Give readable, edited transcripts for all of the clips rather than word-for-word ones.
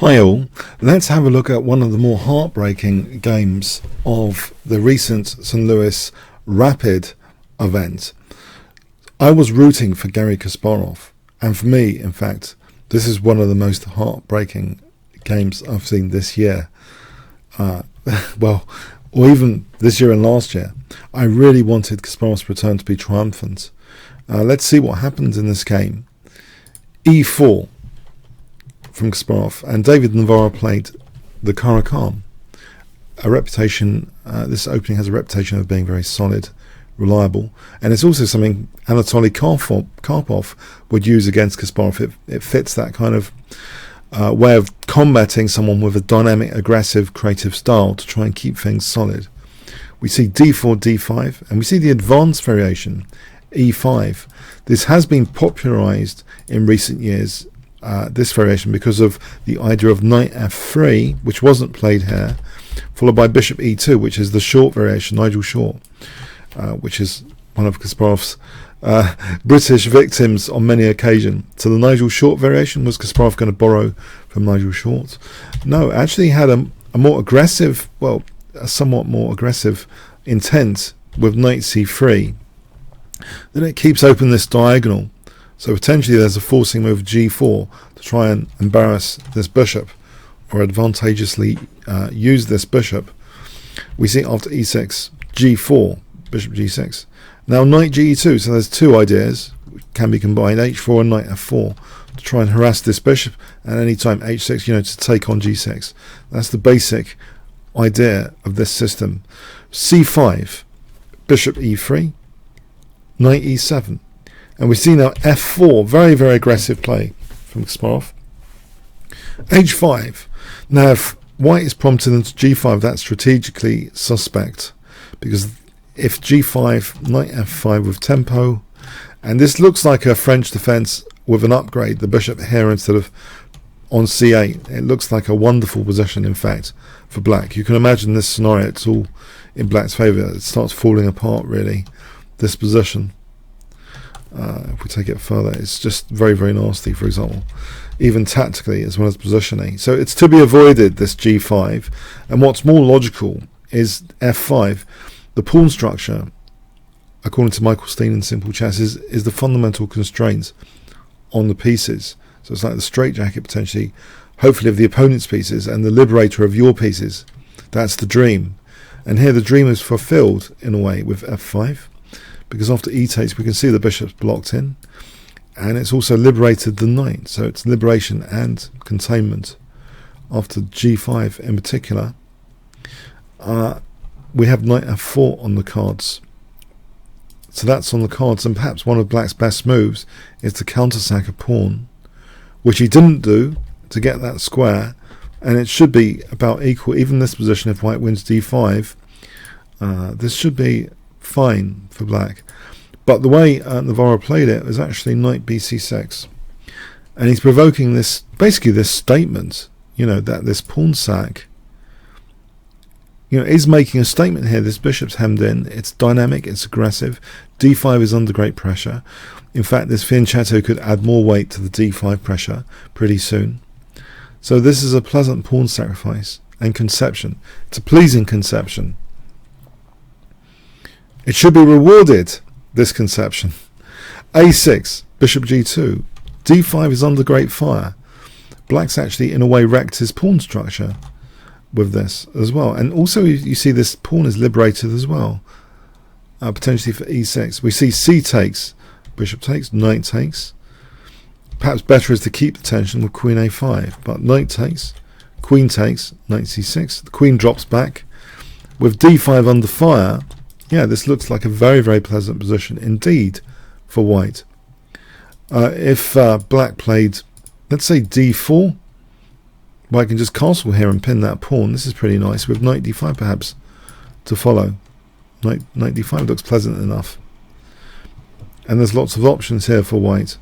Hi all, let's have a look at one of the more heartbreaking games of the recent St. Louis Rapid event. I was rooting for Garry Kasparov, and for me, in fact, this is one of the most heartbreaking games I've seen this year. Or even this year and last year. I really wanted Kasparov's return to be triumphant. Let's see what happens in this game. E4 from Kasparov, and David Navara played the caro-kann. A reputation, this opening has a reputation of being very solid, reliable, and it's also something Anatoly Karpov would use against Kasparov. It fits that kind of way of combating someone with a dynamic, aggressive, creative style to try and keep things solid. We see d4, d5, and we see the advanced variation, e5. This has been popularized in recent years, this variation, because of the idea of knight f3, which wasn't played here, followed by bishop e2, which is the short variation, Nigel Short, which is one of Kasparov's British victims on many occasions. So the Nigel Short variation, was Kasparov going to borrow from Nigel Short? No, actually he had a more aggressive, a somewhat more aggressive intent with knight c3. Then it keeps open this diagonal, so potentially there's a forcing move g4 to try and embarrass this bishop, or advantageously use this bishop. We see after e6, g4, bishop g6. Now knight ge2, so there's two ideas which can be combined, h4 and knight f4, to try and harass this bishop, and any time h6, to take on g6. That's the basic idea of this system. c5, bishop e3, knight e7, and we see now f4, very, very aggressive play from Kasparov. h5. Now if white is prompted into g5, that's strategically suspect, because if g5, knight f5 with tempo, and this looks like a French defense with an upgrade, the bishop here instead of on c8. It looks like a wonderful position, in fact, for black. You can imagine this scenario, it's all in black's favour. It starts falling apart, really, this position. If we take it further, it's just very, very nasty, for example, even tactically as well as positionally. So it's to be avoided, this g5, and what's more logical is f5. The pawn structure, according to Michael Steen in Simple Chess, is the fundamental constraint on the pieces. So it's like the straitjacket, potentially, hopefully, of the opponent's pieces, and the liberator of your pieces. That's the dream. And here the dream is fulfilled, in a way, with f5, because after e takes, we can see the bishop's blocked in, and it's also liberated the knight. So it's liberation and containment. After g5 in particular, we have knight f4 on the cards. So that's on the cards, and perhaps one of black's best moves is to countersack a pawn, which he didn't do, to get that square, and it should be about equal. Even this position, if white wins d5, this should be fine for black. But the way Navara played it is actually knight bc6, and he's provoking this, basically this statement, that this pawn sack, is making a statement here. This bishop's hemmed in, it's dynamic, it's aggressive, d5 is under great pressure. In fact, this fianchetto could add more weight to the d5 pressure pretty soon. So this is a pleasant pawn sacrifice and conception. It's a pleasing conception. It should be rewarded, this conception. a6, bishop g2, d5 is under great fire. Black's actually, in a way, wrecked his pawn structure with this as well. And also you see this pawn is liberated as well, potentially for e6. We see c takes, bishop takes, knight takes. Perhaps better is to keep the tension with queen a5, but knight takes, queen takes, knight c6. The queen drops back. With d5 under fire, this looks like a very, very pleasant position indeed for white. If black played, let's say d4, white can just castle here and pin that pawn. This is pretty nice, with knight d5 perhaps to follow. Knight d5 looks pleasant enough, and there's lots of options here for white.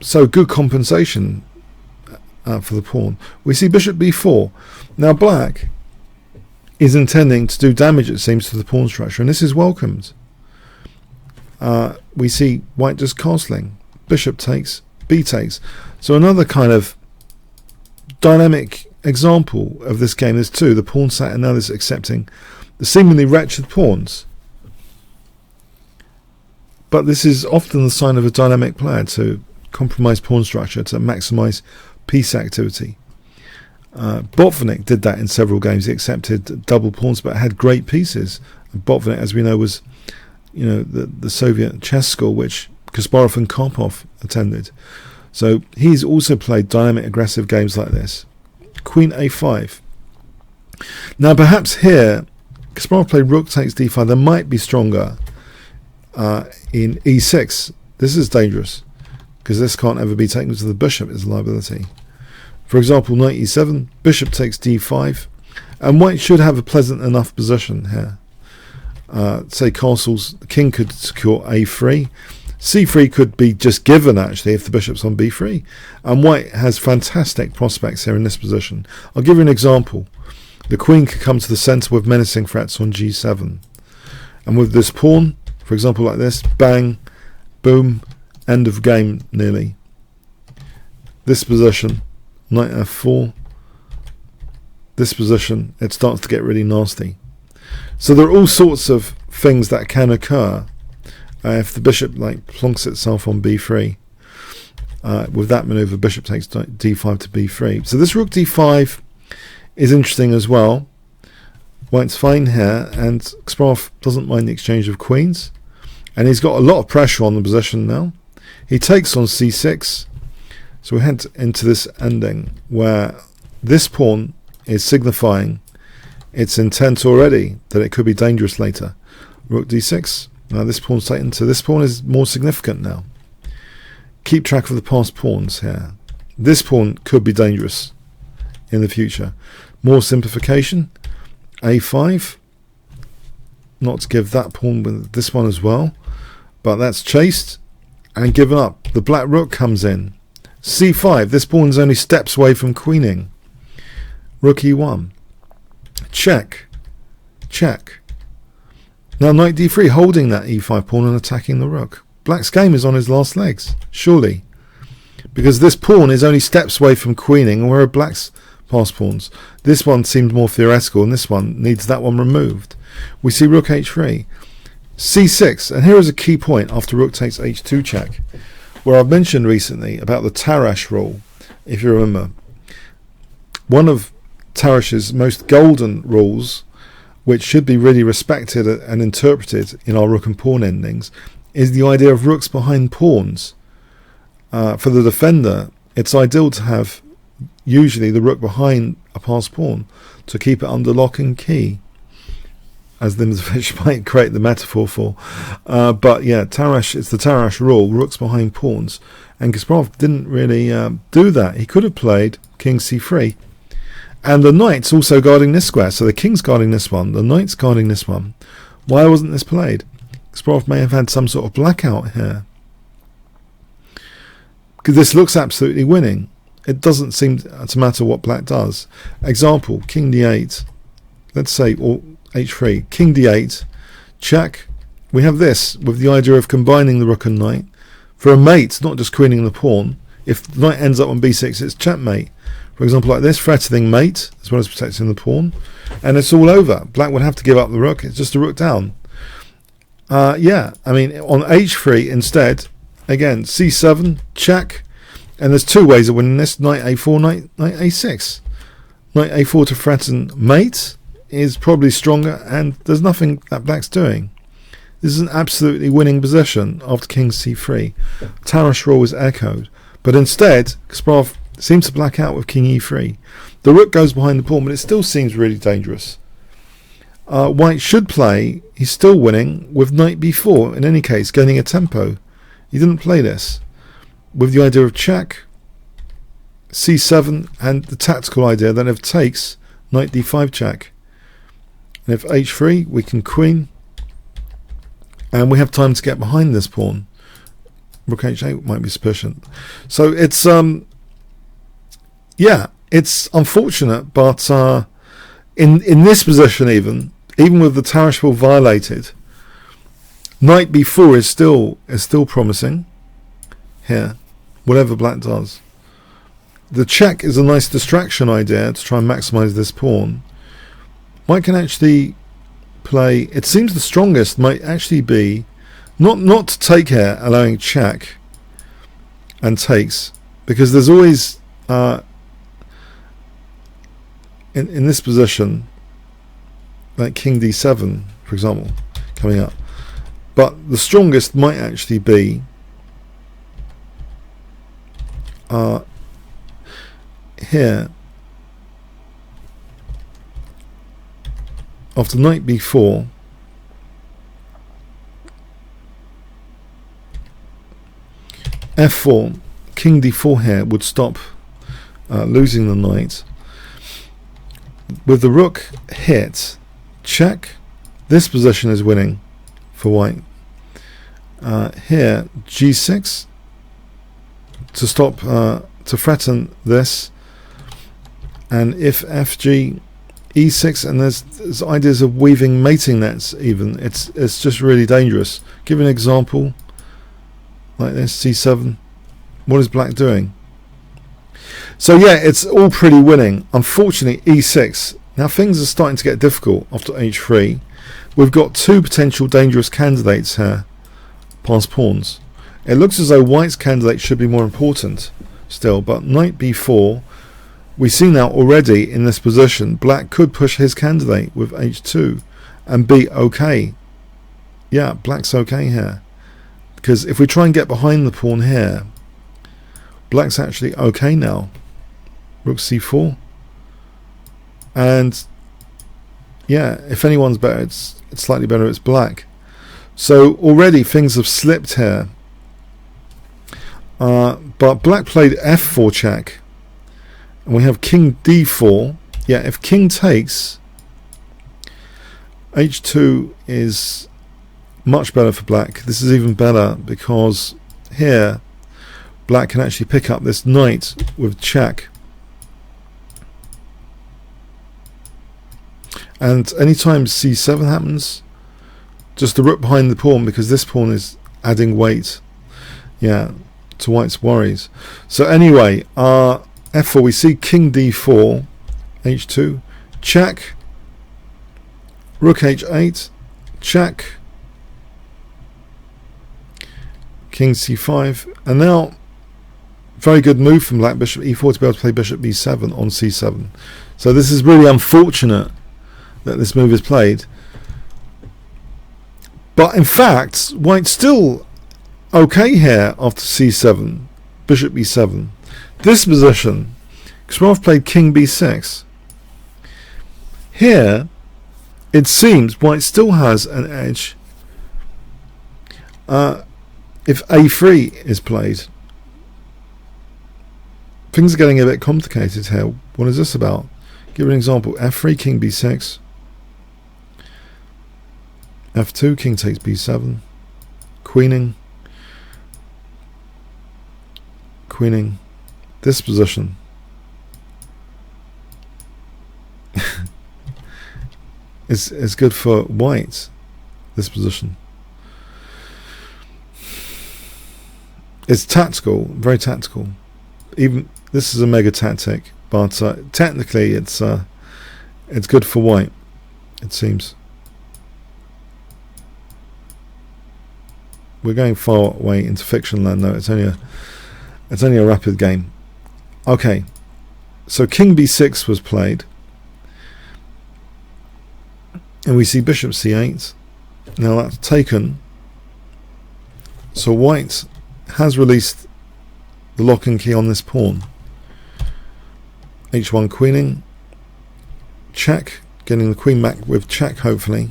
So good compensation for the pawn. We see bishop b4. Now black is intending to do damage, it seems, to the pawn structure, and this is welcomed. We see white just castling, bishop takes, b takes. So another kind of dynamic example of this game. There's two. The pawn sat, and now there's accepting the seemingly wretched pawns. But this is often the sign of a dynamic player, to compromise pawn structure to maximize piece activity. Botvinnik did that in several games. He accepted double pawns but had great pieces. And Botvinnik, as we know, was the Soviet chess school which Kasparov and Karpov attended. So he's also played dynamic aggressive games like this. Queen a5. Now perhaps here Kasparov played rook takes d5. There might be stronger in e6. This is dangerous because this can't ever be taken to the bishop. It's a liability. For example, knight e7, bishop takes d5, and white should have a pleasant enough position here. Say castles, the king could secure a3. c3 could be just given actually if the bishop's on b3, and white has fantastic prospects here in this position. I'll give you an example. The queen could come to the center with menacing threats on g7, and with this pawn, for example like this, bang, boom, end of game nearly. This position, knight f4, this position, it starts to get really nasty. So there are all sorts of things that can occur if the bishop plonks itself on b3. With that maneuver, bishop takes d5 to b3. So this rook d5 is interesting as well. White's fine here, and Kasparov doesn't mind the exchange of queens, and he's got a lot of pressure on the position now. He takes on c6. So we head into this ending where this pawn is signifying its intent already that it could be dangerous later. Rook d6. Now this pawn's taken, so this pawn is more significant now. Keep track of the past pawns here. This pawn could be dangerous in the future. More simplification. a5. Not to give that pawn with this one as well, but that's chased and given up. The black rook comes in. c5, this pawn is only steps away from queening. Rook e1. Check. Check. Now knight d3, holding that e5 pawn and attacking the rook. Black's game is on his last legs, surely. Because this pawn is only steps away from queening, and where are black's past pawns? This one seems more theoretical, and this one needs that one removed. We see rook h3. c6, and here is a key point after rook takes h2 check, where I've mentioned recently about the Tarrasch rule, if you remember. One of Tarrasch's most golden rules, which should be really respected and interpreted in our rook and pawn endings, is the idea of rooks behind pawns. For the defender, it's ideal to have usually the rook behind a passed pawn to keep it under lock and key, as Limsovich might create the metaphor for. But yeah, Tarrasch, it's the Tarrasch rule, rooks behind pawns. And Kasparov didn't really do that. He could have played king c3. And the knight's also guarding this square. So the king's guarding this one, the knight's guarding this one. Why wasn't this played? Kasparov may have had some sort of blackout here. Because this looks absolutely winning. It doesn't seem to matter what black does. Example, king d8. Let's say, or h3, king d8, check. We have this with the idea of combining the rook and knight for a mate, not just queening the pawn. If the knight ends up on b6, it's checkmate. For example, like this, threatening mate as well as protecting the pawn, and it's all over. Black would have to give up the rook. It's just a rook down. Yeah, I mean on h3 instead, again c7 check, and there's two ways of winning this: knight a4, knight a6. Knight a4 to threaten mate is probably stronger, and there's nothing that black's doing. This is an absolutely winning position after king c3. Tarrasch rule is echoed, but instead Kasparov seems to black out with king e3. The rook goes behind the pawn, but it still seems really dangerous. White should play, he's still winning, with knight b4, in any case, gaining a tempo. He didn't play this. With the idea of check, c7, and the tactical idea that if takes, knight d5 check. And if h3, we can queen, and we have time to get behind this pawn. Rook h8 might be sufficient. So it's yeah, it's unfortunate, but in this position, even with the Tarrasch rule violated, knight b4 is still promising here, whatever black does. the check is a nice distraction idea to try and maximize this pawn. White can actually play, it seems the strongest might actually be not to take here, allowing check and takes, because there's always in this position, like king d7 for example coming up, but the strongest might actually be here after knight b4, f4, king d4 here would stop losing the knight. With the rook hit, check, this position is winning for white. Here g6 to stop, to threaten this, and if fg e6, and there's ideas of weaving mating nets even. It's just really dangerous. Give an example like this, c7. What is black doing? So yeah, it's all pretty winning. Unfortunately, e6. Now things are starting to get difficult after h3. We've got two potential dangerous candidates here, past pawns. It looks as though white's candidate should be more important still, but knight b4, we see now already in this position, black could push his candidate with h2 and be okay. Yeah, black's okay here. Because if we try and get behind the pawn here, black's actually okay now. Rook c4. And yeah, if anyone's better, it's slightly better, it's black. So already things have slipped here. But black played f4 check. And we have king d4. Yeah, if king takes, h2 is much better for black. This is even better because here black can actually pick up this knight with check. And anytime c7 happens, just the rook behind the pawn, because this pawn is adding weight, yeah, to white's worries. So anyway, f4, we see king d4, h2, check, rook h8, check, king c5, and now very good move from black, bishop e4 to be able to play bishop b7 on c7. So this is really unfortunate that this move is played, but in fact white's still okay here after c7, bishop b7. This position, Kasparov played king b6. Here it seems white still has an edge if a3 is played. Things are getting a bit complicated here. What is this about? Give an example. f3, king b6, f2, king takes b7, queening, this position. is good for white, this position. It's tactical, very tactical. Even this is a mega tactic, but technically it's good for white, it seems. We're going far away into fiction land though. It's only a rapid game. Okay, so king b6 was played, and we see bishop c8. Now that's taken. So white has released the lock and key on this pawn. h1 queening, check, getting the queen back with check hopefully,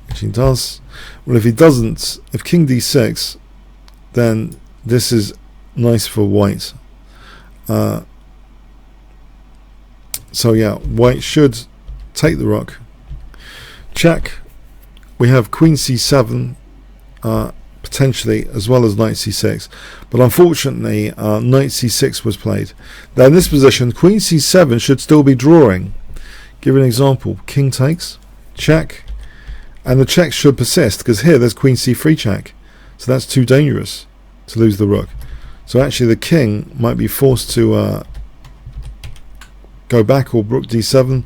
which he does. Well, if he doesn't, if king d6, then this is nice for white. So yeah, white should take the rook. Check. We have queen c7 potentially, as well as knight c6, but unfortunately knight c6 was played. Now in this position, queen c7 should still be drawing. Give an example. King takes, check, and the check should persist because here there's queen c3 check, so that's too dangerous to lose the rook. So actually the king might be forced to go back, or rook d7,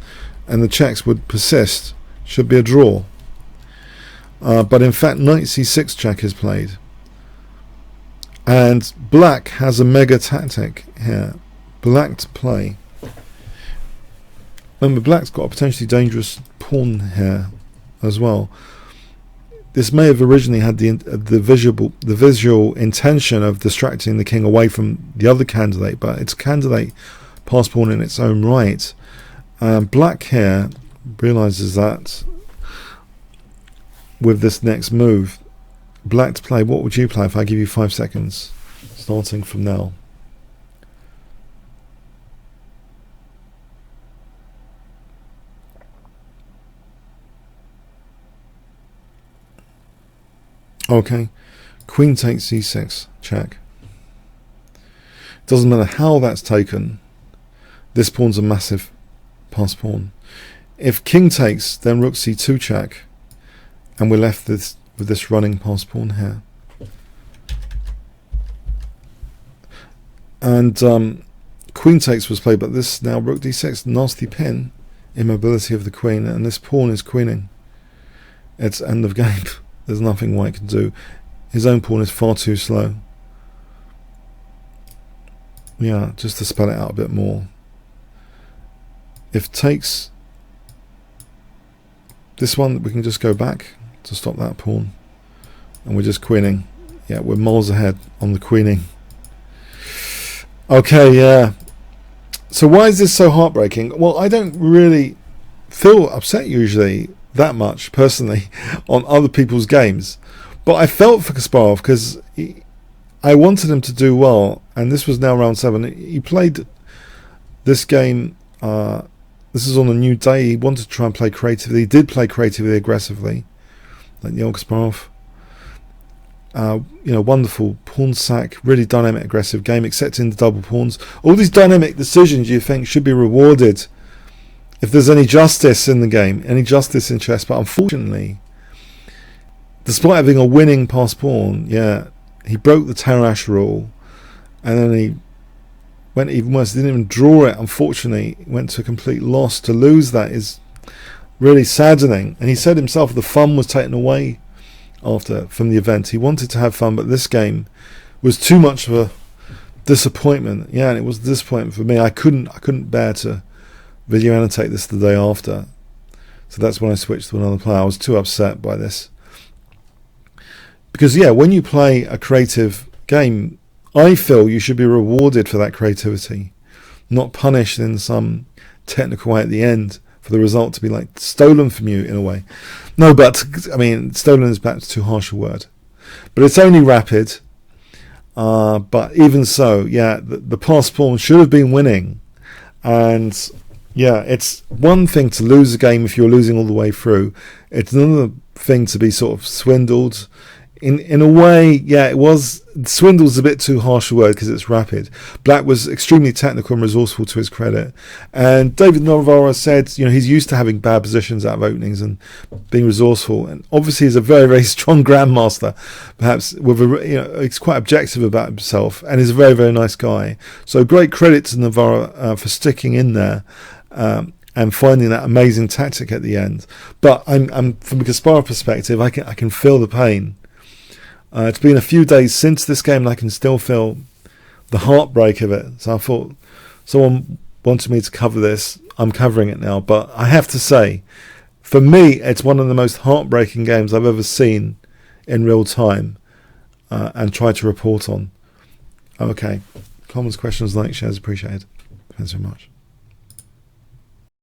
and the checks would persist. Should be a draw. But in fact, knight c6 check is played. And black has a mega tactic here. Black to play. Remember, black's got a potentially dangerous pawn here as well. This may have originally had the visual intention of distracting the king away from the other candidate, but it's a candidate pass pawn in its own right. Black here realizes that with this next move. Black to play. What would you play if I give you 5 seconds, starting from now? Okay, queen takes c6, check. Doesn't matter how that's taken. This pawn's a massive pass pawn. If king takes, then rook c2 check, and we're left with this running pass pawn here. And queen takes was played, but this now rook d6, nasty pin, immobility of the queen, and this pawn is queening. It's end of game. There's nothing white can do. His own pawn is far too slow. Yeah, just to spell it out a bit more. If takes this one, we can just go back to stop that pawn. And we're just queening. Yeah, we're miles ahead on the queening. Okay, yeah. So why is this so heartbreaking? Well, I don't really feel upset usually that much personally on other people's games, but I felt for Kasparov because I wanted him to do well, and this was now round 7. He played this game. This is on a new day. He wanted to try and play creatively. He did play creatively, aggressively, like Neil Kasparov. Wonderful pawn sack, really dynamic, aggressive game, accepting the double pawns. All these dynamic decisions you think should be rewarded if there's any justice in the game, any justice in chess. But unfortunately, despite having a winning pass pawn, yeah, he broke the Tarrasch rule, and then he went even worse. He didn't even draw it. Unfortunately, went to a complete loss. To lose that is really saddening. And he said himself the fun was taken away from the event. He wanted to have fun, but this game was too much of a disappointment. Yeah, and it was a disappointment for me. I couldn't bear to video annotate this the day after, so that's when I switched to another player. I was too upset by this because, yeah, when you play a creative game, I feel you should be rewarded for that creativity, not punished in some technical way at the end for the result to be like stolen from you in a way. No, but I mean, stolen is perhaps too harsh a word, but it's only rapid. But even so, yeah, the pass pawn should have been winning. And yeah, it's one thing to lose a game if you're losing all the way through. It's another thing to be sort of swindled. In a way, yeah, it was. Swindle's a bit too harsh a word because it's rapid. Black was extremely technical and resourceful to his credit. And David Navara said, he's used to having bad positions out of openings and being resourceful. And obviously he's a very, very strong grandmaster, perhaps with he's quite objective about himself, and he's a very, very nice guy. So great credit to Navara for sticking in there. And finding that amazing tactic at the end. But I'm from a Kasparov perspective, I can feel the pain. It's been a few days since this game, and I can still feel the heartbreak of it. So I thought someone wanted me to cover this. I'm covering it now. But I have to say, for me, it's one of the most heartbreaking games I've ever seen in real time and tried to report on. Okay. Comments, questions, likes, shares appreciated. Thanks very much.